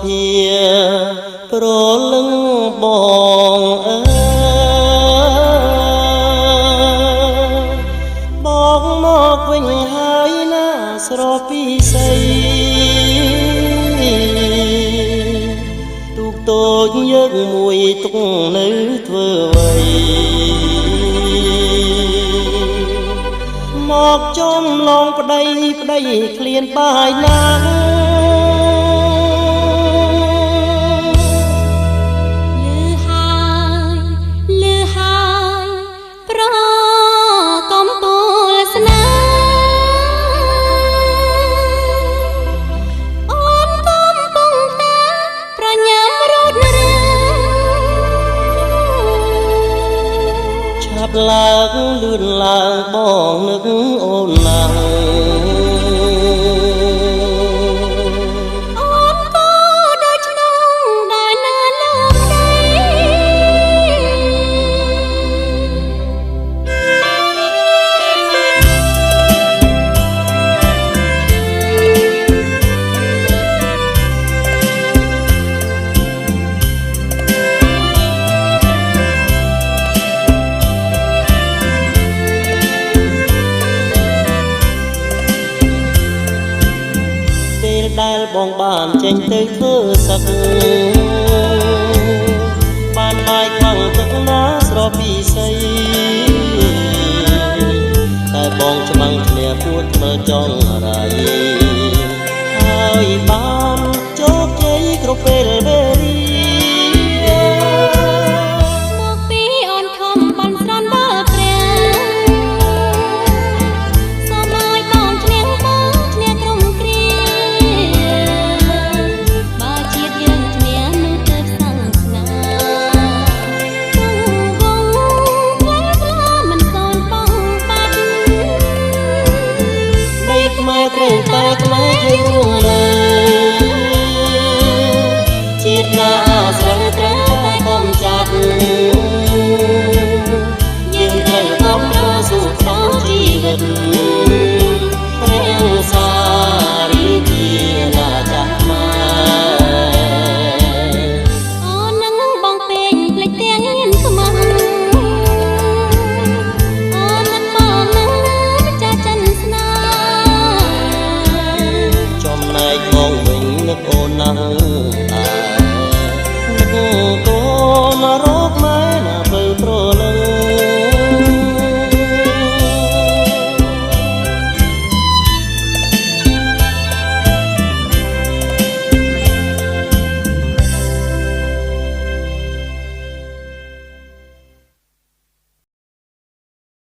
ភាប្រលឹងបងបងមកវិញហើយណាស្រពីស័យទូកតូចយើងមួយទុកនៅធ្វើអ្វីមកចំឡងប្តីឃ្លានបាយណាស់ឡើងលឿនឡើងបងនឹកអូនណាស់អូនក៏ដូចក្នុងដែលណាលើដីដែលបងបានចេញទៅធ្វើសឹកបានបាយខ្លាំងទឹកណាស្រពីស័យតែបងច្បាំងគ្នាពួតមើលចង់រៃហើយបានជោគជ័យគ្រប់ពេលវេលាមកពីអូនខំបានស្រន់បើព្រះត្រូវតែខ្មែរយើងលើជាតិណាស្រីត្រូវតែកុំចាត់យើងត្រូវកំរស៊ូក្នុងជីវិតព្រះសារីជាណាចាស់ខ្មែរអូននឹងបងពេញភ្លេចទាំងញៀនខ្មាំអូននឹងបងនឹងចាចិនស្នាចំណែកបងវិញនឹកអូនណាស់